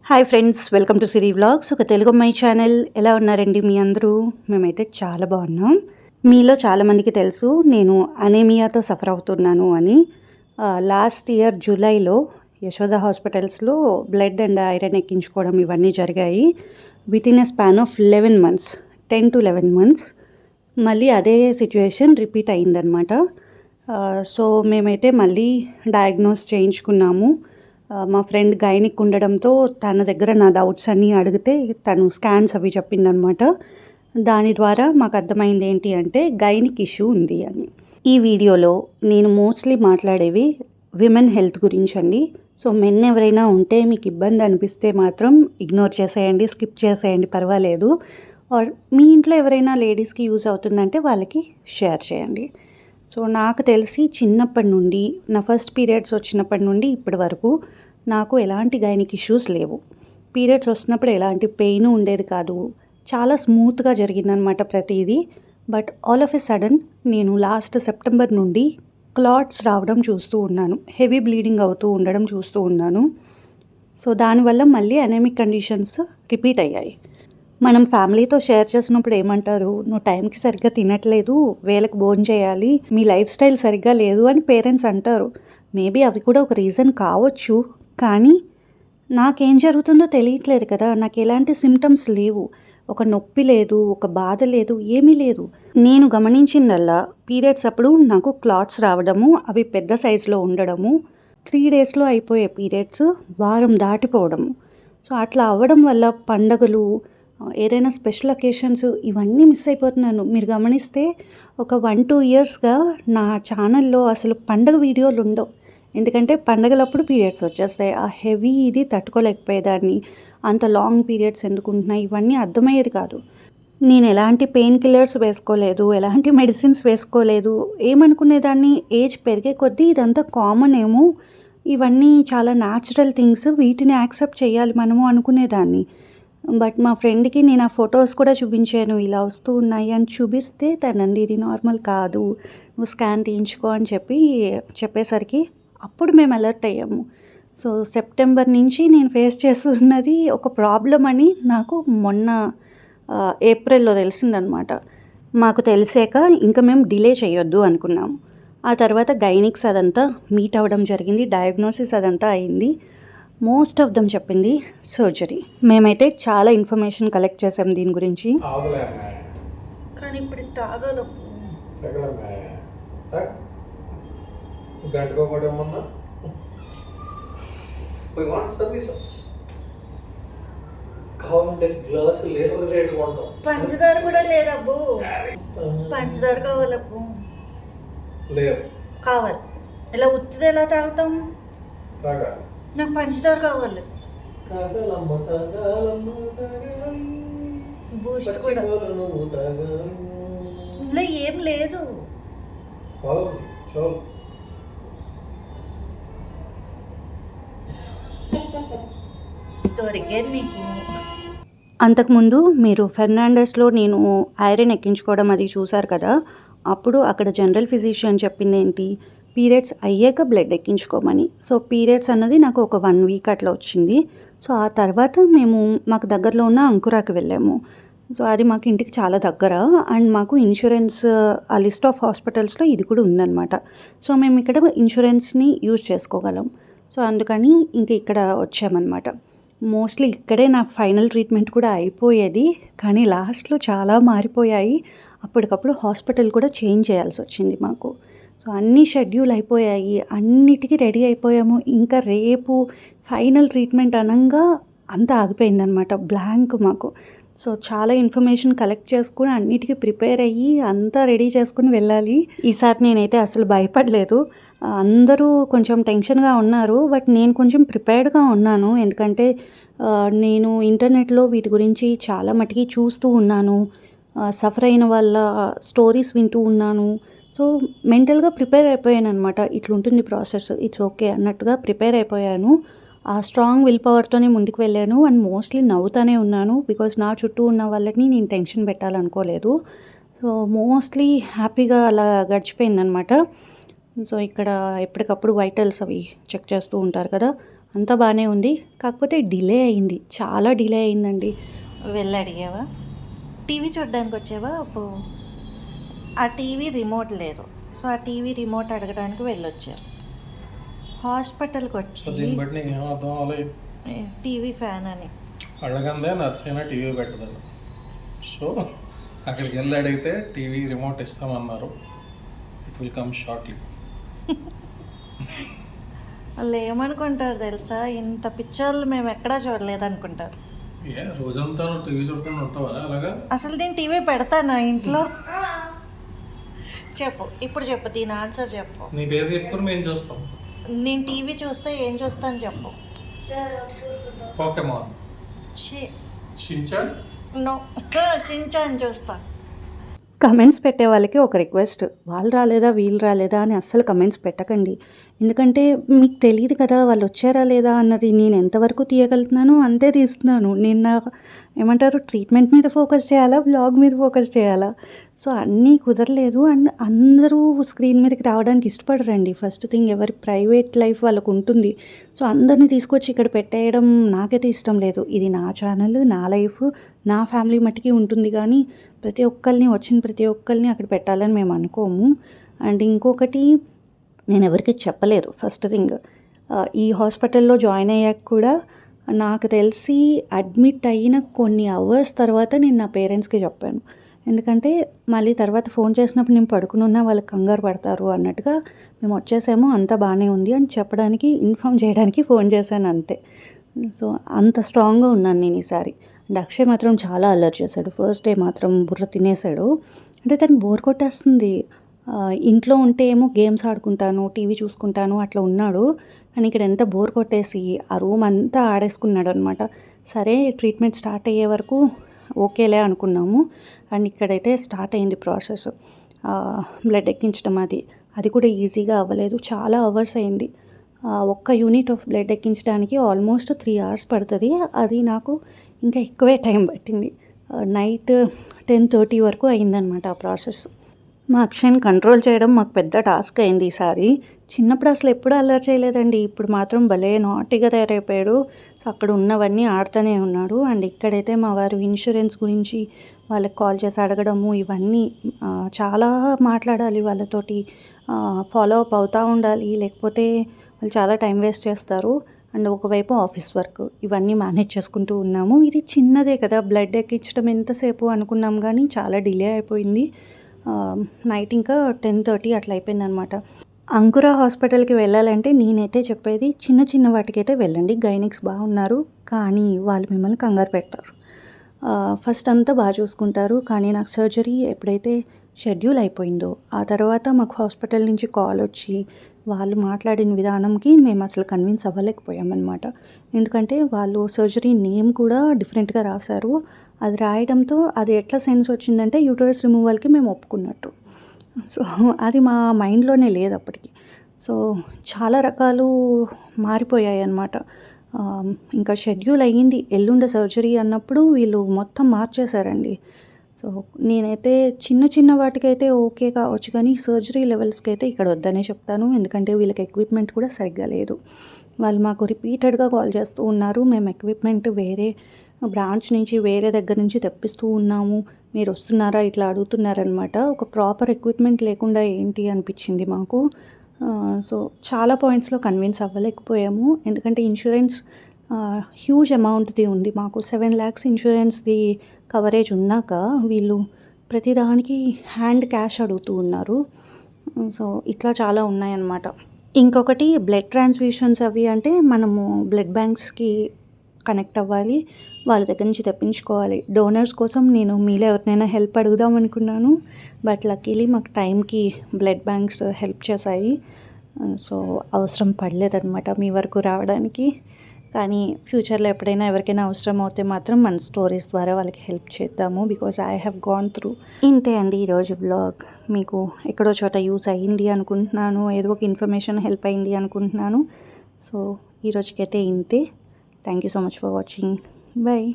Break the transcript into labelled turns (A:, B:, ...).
A: Hi friends, welcome to Siri vlogs. ఒక తెలుగు అమ్మాయి channel. ఎలా ఉన్నారండి మీ అందరూ? మేమైతే చాలా బాగున్నాం. మీలో చాలామందికి తెలుసు నేను అనేమియాతో సఫర్ అవుతున్నాను అని. లాస్ట్ ఇయర్ జూలైలో యశోద హాస్పిటల్స్లో బ్లడ్ అండ్ ఐరన్ ఎక్కించుకోవడం ఇవన్నీ జరిగాయి. With in a span of 11 months, 10 to 11 months మళ్ళీ అదే సిచ్యువేషన్ రిపీట్ అయిందనమాట. సో మేమైతే మళ్ళీ డయాగ్నోస్ చేయించుకున్నాము. మా ఫ్రెండ్ గైనిక్ ఉండడంతో తన దగ్గర నా డౌట్స్ అన్నీ అడిగితే తను స్కాన్స్ అవి చెప్పిందనమాట. దాని ద్వారా మాకు అర్థమైంది ఏంటి అంటే గైనిక్ ఇష్యూ ఉంది అని. ఈ వీడియోలో నేను మోస్ట్లీ మాట్లాడేవి విమెన్ హెల్త్ గురించి అండి. సో మెన్ ఎవరైనా ఉంటే మీకు ఇబ్బంది అనిపిస్తే మాత్రం ఇగ్నోర్ చేసేయండి, స్కిప్ చేసేయండి, పర్వాలేదు. ఆర్ మీ ఇంట్లో ఎవరైనా లేడీస్కి యూజ్ అవుతుందంటే వాళ్ళకి షేర్ చేయండి. సో నాకు తెలిసి చిన్నప్పటి నుండి నా ఫస్ట్ పీరియడ్స్ వచ్చినప్పటి నుండి ఇప్పటి వరకు నాకు ఎలాంటి గైనిక్ ఇష్యూస్ లేవు. పీరియడ్స్ వస్తున్నప్పుడు ఎలాంటి పెయిన్ ఉండేది కాదు. చాలా స్మూత్గా జరిగిందనమాట ప్రతిదీ. But all of a sudden నేను లాస్ట్ సెప్టెంబర్ నుండి క్లాట్స్ రావడం చూస్తూ ఉన్నాను. హెవీ బ్లీడింగ్ అవుతూ ఉండడం చూస్తూ ఉన్నాను. సో దానివల్ల మళ్ళీ అనెమిక్ కండిషన్స్ రిపీట్ అయ్యాయి. మనం ఫ్యామిలీతో షేర్ చేసినప్పుడు ఏమంటారు, నువ్వు టైంకి సరిగ్గా తినట్లేదు, వేళకు భోజనం చేయాలి, మీ లైఫ్ స్టైల్ సరిగ్గా లేదు అని పేరెంట్స్ అంటారు. మేబీ అవి కూడా ఒక రీజన్ కావచ్చు. కానీ నాకేం జరుగుతుందో తెలియట్లేదు కదా. నాకు ఎలాంటి సిమ్టమ్స్ లేవు. ఒక నొప్పి లేదు, ఒక బాధ లేదు, ఏమీ లేదు. నేను గమనించిందల్లా పీరియడ్స్ అప్పుడు నాకు క్లాట్స్ రావడము, అవి పెద్ద సైజులో ఉండడము, 3 daysలో అయిపోయే పీరియడ్స్ వారం దాటిపోవడము. సో అట్లా అవ్వడం వల్ల పండగలు, ఏదైనా స్పెషల్ అకేషన్స్ ఇవన్నీ మిస్ అయిపోతున్నాను. మీరు గమనిస్తే ఒక 1-2 yearsగా నా ఛానల్లో అసలు పండగ వీడియోలు ఉండవు. ఎందుకంటే పండగలప్పుడు పీరియడ్స్ వచ్చేస్తాయి. ఆ హెవీ ఇది తట్టుకోలేకపోయేదాన్ని. అంత లాంగ్ పీరియడ్స్ ఎందుకుంటున్నాయి ఇవన్నీ అర్థమయ్యేది కాదు. నేను ఎలాంటి పెయిన్ కిల్లర్స్ వేసుకోలేదు, ఎలాంటి మెడిసిన్స్ వేసుకోలేదు. ఏమనుకునేదాన్ని, ఏజ్ పెరిగే కొద్దీ ఇదంతా కామన్ ఏమో, ఇవన్నీ చాలా న్యాచురల్ థింగ్స్, వీటిని యాక్సెప్ట్ చేయాలి మనము అనుకునేదాన్ని. బట్ మా ఫ్రెండ్కి నేను ఆ ఫొటోస్ కూడా చూపించాను, ఇలా వస్తూ ఉన్నాయి అని చూపిస్తే తనంది ఇది నార్మల్ కాదు, నువ్వు స్కాన్ తీయించుకో అని చెప్పేసరికి అప్పుడు మేము అలర్ట్ అయ్యాము. సో సెప్టెంబర్ నుంచి నేను ఫేస్ చేస్తున్నది ఒక ప్రాబ్లం అని నాకు మొన్న ఏప్రిల్లో తెలిసిందనమాట. మాకు తెలిసాక ఇంకా మేము డిలే చేయొద్దు అనుకున్నాము. ఆ తర్వాత గైనిక్స్ అదంతా మీట్ అవ్వడం జరిగింది, డయాగ్నోసిస్ అదంతా అయింది. మోస్ట్ ఆఫ్ దమ్ చెప్పింది సర్జరీ. మేమైతే చాలా ఇన్ఫర్మేషన్ కలెక్ట్ చేసాం దీని గురించి. కానీ ఇప్పుడు పంచదార కూడా లేదబ్బు. పంచదార కావాలబ్బు, కావాలి. ఇలా ఉత్తిది ఎలా తాగుతాం? నాకు పంచదార కావాలి. బూస్ట్ కూడా ఇందులో ఏం లేదు. దొరికే నీకు. అంతకుముందు మీరు ఫెర్నాండస్లో నేను ఐరన్ ఎక్కించుకోవడం అది చూసారు కదా. అప్పుడు అక్కడ జనరల్ ఫిజిషియన్ చెప్పింది ఏంటి, పీరియడ్స్ అయ్యాక బ్లడ్ ఎక్కించుకోమని. సో పీరియడ్స్ అన్నది నాకు ఒక 1 week అట్లా వచ్చింది. సో ఆ తర్వాత మేము మాకు దగ్గరలో ఉన్న అంకురాకి వెళ్ళాము. సో అది మాకు ఇంటికి చాలా దగ్గర అండ్ మాకు ఇన్సూరెన్స్ ఆ లిస్ట్ ఆఫ్ హాస్పిటల్స్లో ఇది కూడా ఉందన్నమాట. సో మేము ఇక్కడ ఇన్సూరెన్స్ని యూజ్ చేసుకోగలం. సో అందుకని ఇంక ఇక్కడ వచ్చామన్నమాట. మోస్ట్లీ ఇక్కడే నా ఫైనల్ ట్రీట్మెంట్ కూడా అయిపోయేది, కానీ లాస్ట్లో చాలా మారిపోయాయి. అప్పటికప్పుడు హాస్పిటల్ కూడా చేంజ్ చేయాల్సి వచ్చింది మాకు. సో అన్నీ షెడ్యూల్ అయిపోయాయి, అన్నిటికీ రెడీ అయిపోయాము. ఇంకా రేపు ఫైనల్ ట్రీట్మెంట్ అనంగా అంతా ఆగిపోయిందనమాట, బ్లాంక్ మాకు. సో చాలా ఇన్ఫర్మేషన్ కలెక్ట్ చేసుకుని అన్నిటికీ ప్రిపేర్ అయ్యి అంతా రెడీ చేసుకుని వెళ్ళాలి. ఈసారి నేనైతే అసలు భయపడలేదు. అందరూ కొంచెం టెన్షన్గా ఉన్నారు, బట్ నేను కొంచెం ప్రిపేర్డ్గా ఉన్నాను. ఎందుకంటే నేను ఇంటర్నెట్లో వీటి గురించి చాలా మటుకి చూస్తూ ఉన్నాను, సఫర్ అయిన వాళ్ళ స్టోరీస్ వింటూ ఉన్నాను. సో మెంటల్గా ప్రిపేర్ అయిపోయాను అనమాట. ఇట్లుంటుంది ప్రాసెస్, ఇట్స్ ఓకే అన్నట్టుగా ప్రిపేర్ అయిపోయాను. ఆ స్ట్రాంగ్ విల్ పవర్తోనే ముందుకు వెళ్ళాను అండ్ మోస్ట్లీ నవ్వుతూనే ఉన్నాను. బికాజ్ నా చుట్టూ ఉన్న వాళ్ళని నేను టెన్షన్ పెట్టాలనుకోలేదు. సో మోస్ట్లీ హ్యాపీగా అలా గడిచిపోయిందనమాట. సో ఇక్కడ ఎప్పటికప్పుడు వైటల్స్ అవి చెక్ చేస్తూ ఉంటారు కదా, అంతా బాగానే ఉంది. కాకపోతే డిలే అయింది, చాలా డిలే అయిందండి.
B: వెళ్ళి అడిగావా? టీవీ చూడడానికి వచ్చావా? అప్పుడు ఆ టీవీ రిమోట్ లేదు, సో ఆ టీవీ రిమోట్ అడగడానికి వెళ్ళొచ్చారు. హాస్పిటల్కి వచ్చి
C: దీన్ని బట్టి నీకు ఏం అర్థం అవ్వలేదు?
B: టీవీ ఫ్యాన్ అని
C: అడగందే నర్స్ అయినా టీవీ పెట్టదని. సో అక్కడికి వెళ్ళి అడిగితే టీవీ రిమోట్ ఇస్తామన్నారు. It will come shortly.
B: వాళ్ళు ఏమనుకుంటారు తెలుసా, ఇంత పిక్చర్లు మేము ఎక్కడా చూడలేదు అనుకుంటారు.
C: ఏ రోజంతా నువ్వు టీవీ చూడకుండా ఉంటావా అలాగా?
B: అసలు నేను టీవీ పెడతానా ఇంట్లో? చెప్పు, ఇప్పుడు చెప్పు, దీని ఆన్సర్ చెప్పు.
C: నీ పేరు చెప్పుకొని మేము చూస్తాం.
B: నేను టీవీ చూస్తే ఏం చూస్తాను చెప్పు.
C: Pokemon, Shin-chan.
B: నో, షిన్చాన్ చూస్తా.
A: కమెంట్స్ పెట్టే వాళ్ళకి ఒక రిక్వెస్ట్, వాళ్ళు రాలేదా వీళ్ళు రాలేదా అని అస్సలు కమెంట్స్ పెట్టకండి. ఎందుకంటే మీకు తెలియదు కదా వాళ్ళు వచ్చారా లేదా అన్నది. నేను ఎంతవరకు తీయగలుగుతున్నానో అంతే తీస్తున్నాను. నేను నా ఏమంటారు ట్రీట్మెంట్ మీద ఫోకస్ చేయాలా, వ్లాగ్ మీద ఫోకస్ చేయాలా? సో అన్నీ కుదరలేదు. అండ్ అందరూ స్క్రీన్ మీదకి రావడానికి ఇష్టపడరండి. ఫస్ట్ థింగ్, ఎవరి ప్రైవేట్ లైఫ్ వాళ్ళకు ఉంటుంది. సో అందరినీ తీసుకొచ్చి ఇక్కడ పెట్టేయడం నాకైతే ఇష్టం లేదు. ఇది నా ఛానల్, నా లైఫ్, నా ఫ్యామిలీ మట్టికి ఉంటుంది. కానీ ప్రతి ఒక్కరిని అక్కడ పెట్టాలని మేము అనుకోము. అండ్ ఇంకొకటి, నేను ఎవరికి చెప్పలేదు. ఫస్ట్ థింగ్, ఈ హాస్పిటల్లో జాయిన్ అయ్యాక కూడా నాకు తెలిసి అడ్మిట్ అయిన కొన్ని అవర్స్ తర్వాత నేను నా పేరెంట్స్కి చెప్పాను. ఎందుకంటే మళ్ళీ తర్వాత ఫోన్ చేసినప్పుడు నేను పడుకుని ఉన్నా వాళ్ళకి కంగారు పడతారు అన్నట్టుగా మేము వచ్చేసాము, అంతా బాగానే ఉంది అని చెప్పడానికి, ఇన్ఫామ్ చేయడానికి ఫోన్ చేశాను అంతే. సో అంత స్ట్రాంగ్గా ఉన్నాను నేను ఈసారి. అండ్ అక్షయ్ మాత్రం చాలా అల్లరి చేశాడు. ఫస్ట్ డే మాత్రం బుర్ర తినేశాడు. అంటే తను బోర్ కొట్టేస్తుంది. ఇంట్లో ఉంటే ఏమో గేమ్స్ ఆడుకుంటాను, టీవీ చూసుకుంటాను అట్లా ఉన్నాడు. కానీ ఇక్కడ ఎంత బోర్ కొట్టేసి ఆ రూమ్ అంతా ఆడేసుకున్నాడు అనమాట. సరే ట్రీట్మెంట్ స్టార్ట్ అయ్యే వరకు ఓకేలే అనుకున్నాము. అండ్ ఇక్కడైతే స్టార్ట్ అయింది ప్రాసెస్, బ్లడ్ ఎక్కించడం. అది కూడా ఈజీగా అవ్వలేదు, చాలా అవర్స్ అయింది. ఒక్క యూనిట్ ఆఫ్ బ్లడ్ ఎక్కించడానికి ఆల్మోస్ట్ 3 hours పడుతుంది. అది నాకు ఇంకా ఎక్కువే టైం పట్టింది. నైట్ 10:30 వరకు అయిందనమాట ఆ ప్రాసెస్. మా అక్షయ్ని కంట్రోల్ చేయడం మాకు పెద్ద టాస్క్ అయింది ఈసారి. చిన్నప్పుడు అసలు ఎప్పుడూ అల్లరి చేయలేదండి. ఇప్పుడు మాత్రం భలే నాటిగా తయారైపోయాడు. అక్కడ ఉన్నవన్నీ ఆడుతూనే ఉన్నాడు. అండ్ ఇక్కడైతే మా వారు ఇన్సూరెన్స్ గురించి వాళ్ళకి కాల్ చేసి అడగడము, ఇవన్నీ చాలా మాట్లాడాలి వాళ్ళతోటి, ఫాలో అప్ అవుతూ ఉండాలి. లేకపోతే వాళ్ళు చాలా టైం వేస్ట్ చేస్తారు. అండ్ ఒకవైపు ఆఫీస్ వర్క్, ఇవన్నీ మేనేజ్ చేసుకుంటూ ఉన్నాము. ఇది చిన్నదే కదా, బ్లడ్ ఎక్కించడం ఎంతసేపు అనుకున్నాం కానీ చాలా డిలే అయిపోయింది. నైట్ ఇంకా 10:30 అట్లా అయిపోయిందనమాట. అంకుర హాస్పిటల్కి వెళ్ళాలంటే నేనైతే చెప్పేది చిన్న వాటికైతే వెళ్ళండి. గైనిక్స్ బాగున్నారు, కానీ వాళ్ళు మిమ్మల్ని కంగారు పెడతారు. ఫస్ట్ అంతా బాగా చూసుకుంటారు. కానీ నాకు సర్జరీ ఎప్పుడైతే షెడ్యూల్ అయిపోయిందో ఆ తర్వాత మాకు హాస్పిటల్ నుంచి కాల్ వచ్చి వాళ్ళు మాట్లాడిన విధానంకి మేము అసలు కన్విన్స్ అవ్వలేకపోయామన్నమాట. ఎందుకంటే వాళ్ళు సర్జరీ నేమ్ కూడా డిఫరెంట్గా రాశారు. అది రాయడంతో అది ఎట్లా సెన్స్ వచ్చిందంటే యూటరస్ రిమూవల్కి మేము ఒప్పుకున్నట్టు. సో అది మా మైండ్లోనే లేదు అప్పటికి. సో చాలా రకాలు మారిపోయాయి అన్నమాట. ఇంకా షెడ్యూల్ అయ్యింది ఎల్లుండి సర్జరీ అన్నప్పుడు వీళ్ళు మొత్తం మార్చేశారండి. సో నేనైతే చిన్న వాటికైతే ఓకే కావచ్చు, కానీ సర్జరీ లెవెల్స్కి అయితే ఇక్కడ వద్దనే చెప్తాను. ఎందుకంటే వీళ్ళకి ఎక్విప్మెంట్ కూడా సరిగ్గా లేదు. వాళ్ళు మాకు రిపీటెడ్గా కాల్ చేస్తూ ఉన్నారు, మేము ఎక్విప్మెంట్ వేరే బ్రాంచ్ నుంచి వేరే దగ్గర నుంచి తెప్పిస్తూ ఉన్నాము, మీరు వస్తున్నారా ఇట్లా అడుగుతున్నారనమాట. ఒక ప్రాపర్ ఎక్విప్మెంట్ లేకుండా ఏంటి అనిపించింది మాకు. సో చాలా పాయింట్స్లో కన్విన్స్ అవ్వలేకపోయాము. ఎందుకంటే ఇన్సూరెన్స్ హ్యూజ్ అమౌంట్ది ఉంది మాకు. 7 lakhs ఇన్సూరెన్స్ది కవరేజ్ ఉన్నాక వీళ్ళు ప్రతిదానికి హ్యాండ్ క్యాష్ అడుగుతూ ఉన్నారు. సో ఇట్లా చాలా ఉన్నాయన్నమాట. ఇంకొకటి బ్లడ్ ట్రాన్స్ఫ్యూషన్స్ అవి అంటే మనము బ్లడ్ బ్యాంక్స్కి కనెక్ట్ అవ్వాలి, వాళ్ళ దగ్గర నుంచి తెప్పించుకోవాలి. డోనర్స్ కోసం నేను మీలో ఎవరినైనా హెల్ప్ అడుగుదాం అనుకున్నాను, బట్ లక్కీలీ మాకు టైంకి బ్లడ్ బ్యాంక్స్ హెల్ప్ చేశాయి. సో అవసరం పడలేదన్నమాట మీ వరకు రావడానికి. కానీ ఫ్యూచర్లో ఎప్పుడైనా ఎవరికైనా అవసరం అవుతే మాత్రం మన స్టోరీస్ ద్వారా వాళ్ళకి హెల్ప్ చేద్దాము, because I have gone through. ఇంతే అండి ఈరోజు వ్లాగ్. మీకు ఎక్కడో చోట యూస్ అయ్యింది అనుకుంటున్నాను, ఏదో ఒక ఇన్ఫర్మేషన్ హెల్ప్ అయింది అనుకుంటున్నాను. సో ఈరోజుకైతే ఇంతే. Thank you so much for watching. Bye.